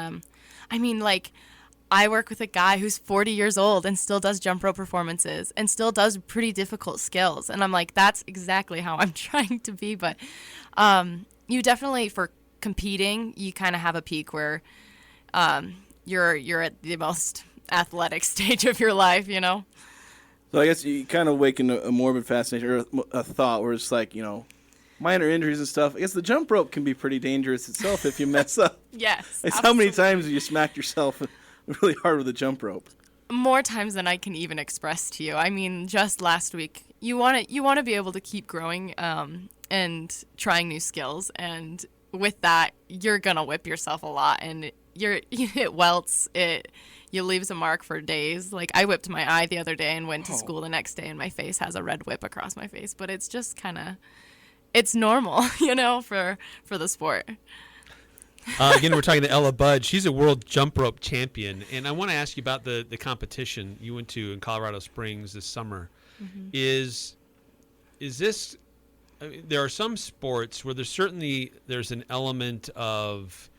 S20: I work with a guy who's 40 years old and still does jump rope performances and still does pretty difficult skills, and I'm like, that's exactly how I'm trying to be. But you definitely, for competing, you kind of have a peak where you're at the most athletic stage of your life,
S19: So I guess you kind of awaken a morbid fascination or a thought where it's like, minor injuries and stuff. I guess the jump rope can be pretty dangerous itself if you mess up.
S20: Yes.
S19: Like, how many times have you smacked yourself really hard with a jump rope?
S20: More times than I can even express to you. Just last week, you want to be able to keep growing and trying new skills, and with that, you're gonna whip yourself a lot, and it welts, you leaves a mark for days. Like, I whipped my eye the other day and went to school the next day, and my face has a red whip across my face. But it's just it's normal, for the sport.
S5: Again, we're talking to Ella Budge. She's a world jump rope champion, and I want to ask you about the competition you went to in Colorado Springs this summer. Mm-hmm. Is this? There are some sports where there's an element of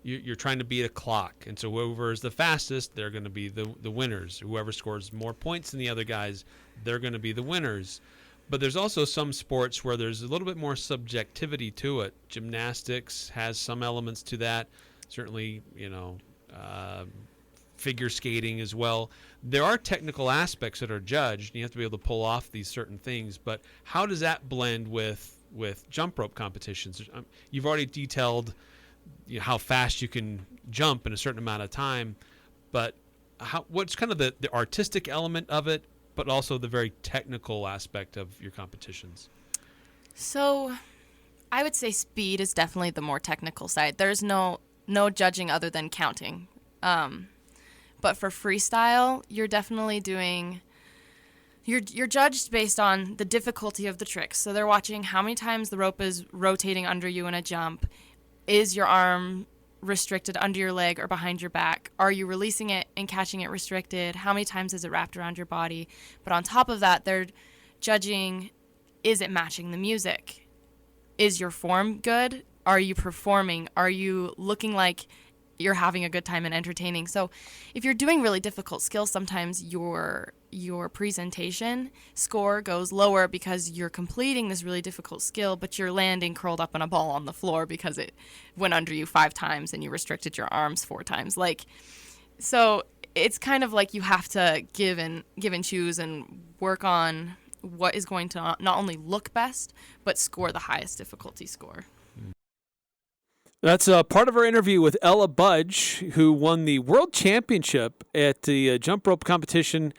S5: you're trying to beat a clock, and so whoever is the fastest, they're going to be the winners. Whoever scores more points than the other guys, they're going to be the winners. But there's also some sports where there's a little bit more subjectivity to it. Gymnastics has some elements to that. Certainly, figure skating as well. There are technical aspects that are judged, and you have to be able to pull off these certain things. But how does that blend with jump rope competitions? You've already detailed how fast you can jump in a certain amount of time, but what's kind of the artistic element of it, but also the very technical aspect of your competitions?
S20: So I would say speed is definitely the more technical side. There's no judging other than counting. But for freestyle, you're definitely doing... You're judged based on the difficulty of the tricks. So they're watching how many times the rope is rotating under you in a jump. Is your arm restricted under your leg or behind your back? Are you releasing it and catching it restricted? How many times is it wrapped around your body? But on top of that, they're judging, is it matching the music? Is your form good? Are you performing? Are you looking like you're having a good time and entertaining? So if you're doing really difficult skills, sometimes your presentation score goes lower because you're completing this really difficult skill, but you're landing curled up in a ball on the floor because it went under you 5 times and you restricted your arms 4 times. So it's kind of like you have to give and choose and work on what is going to not only look best, but score the highest difficulty score.
S5: That's part of our interview with Ella Budge, who won the World Championship at the jump rope competition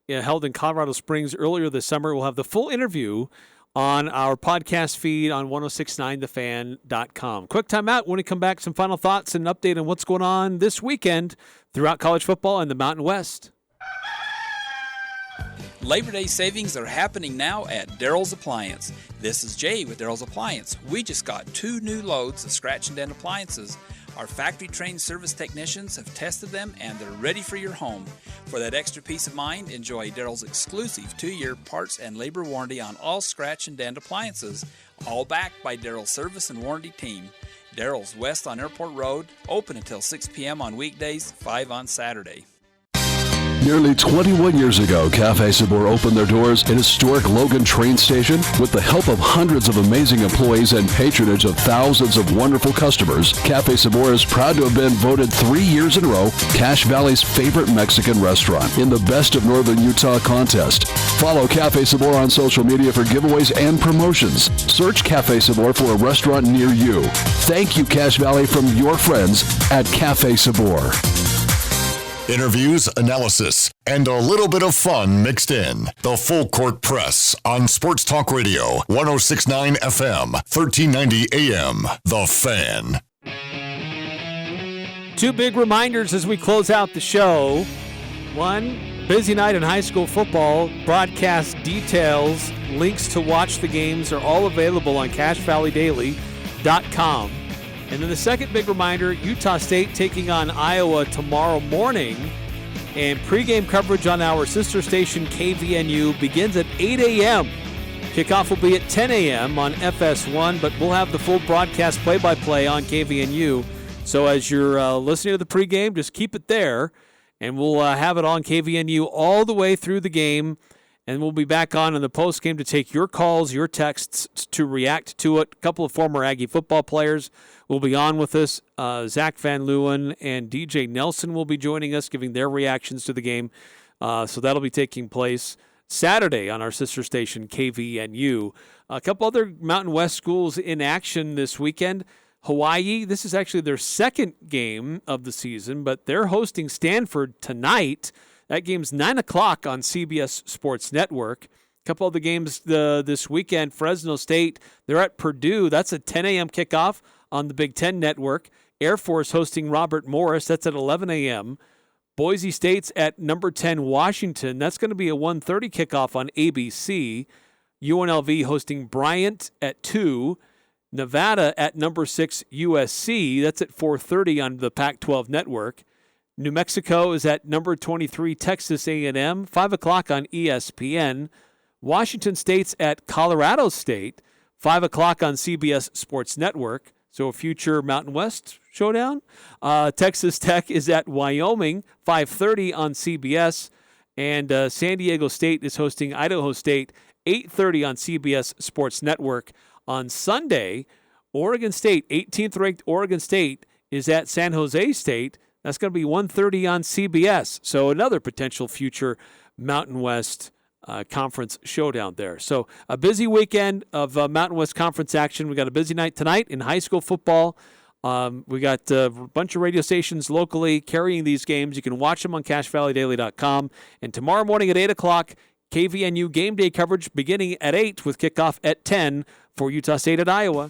S5: held in Colorado Springs earlier this summer. We'll have the full interview on our podcast feed on 1069thefan.com. Quick timeout. When we come back, some final thoughts and update on what's going on this weekend throughout college football in the Mountain West.
S13: Labor Day savings are happening now at Daryl's Appliance. This is Jay with Daryl's Appliance. We just got 2 new loads of scratch and dent appliances. Our factory-trained service technicians have tested them and they're ready for your home. For that extra peace of mind, enjoy Daryl's exclusive 2-year parts and labor warranty on all scratch and dent appliances, all backed by Daryl's service and warranty team. Daryl's West on Airport Road, open until 6 p.m. on weekdays, 5 on Saturday.
S21: Nearly 21 years ago, Cafe Sabor opened their doors in historic Logan train station. With the help of hundreds of amazing employees and patronage of thousands of wonderful customers, Cafe Sabor is proud to have been voted 3 years in a row Cache Valley's favorite Mexican restaurant in the Best of Northern Utah contest. Follow Cafe Sabor on social media for giveaways and promotions. Search Cafe Sabor for a restaurant near you. Thank you, Cache Valley, from your friends at Cafe Sabor.
S1: Interviews, analysis, and a little bit of fun mixed in. The Full Court Press on Sports Talk Radio, 1069 FM, 1390 AM. The Fan.
S5: 2 big reminders as we close out the show. 1, busy night in high school football. Broadcast details, links to watch the games are all available on CacheValleyDaily.com. And then the second big reminder, Utah State taking on Iowa tomorrow morning. And pregame coverage on our sister station KVNU begins at 8 a.m. Kickoff will be at 10 a.m. on FS1, but we'll have the full broadcast play-by-play on KVNU. So as you're listening to the pregame, just keep it there, and we'll have it on KVNU all the way through the game. And we'll be back on in the postgame to take your calls, your texts, to react to it. A couple of former Aggie football players will be on with us. Zach Van Leeuwen and DJ Nelson will be joining us, giving their reactions to the game. So that'll be taking place Saturday on our sister station, KVNU. A couple other Mountain West schools in action this weekend. Hawaii, this is actually their second game of the season, but they're hosting Stanford tonight. That game's 9 o'clock on CBS Sports Network. A couple of the games this weekend, Fresno State, they're at Purdue. That's a 10 a.m. kickoff on the Big Ten Network. Air Force hosting Robert Morris. That's at 11 a.m. Boise State's at number 10 Washington. That's going to be a 1:30 kickoff on ABC. UNLV hosting Bryant at 2. Nevada at number 6 USC. That's at 4:30 on the Pac-12 Network. New Mexico is at number 23 Texas A&M, 5 o'clock on ESPN. Washington State's at Colorado State, 5 o'clock on CBS Sports Network. So a future Mountain West showdown. Texas Tech is at Wyoming, 5:30 on CBS. And San Diego State is hosting Idaho State, 8:30 on CBS Sports Network. On Sunday, Oregon State, 18th ranked Oregon State, is at San Jose State. That's going to be 1:30 on CBS. So another potential future Mountain West conference showdown there. So a busy weekend of Mountain West Conference action. We got a busy night tonight in high school football. We got a bunch of radio stations locally carrying these games. You can watch them on CashValleyDaily.com. And tomorrow morning at 8 o'clock, KVNU game day coverage beginning at 8 with kickoff at 10 for Utah State at Iowa.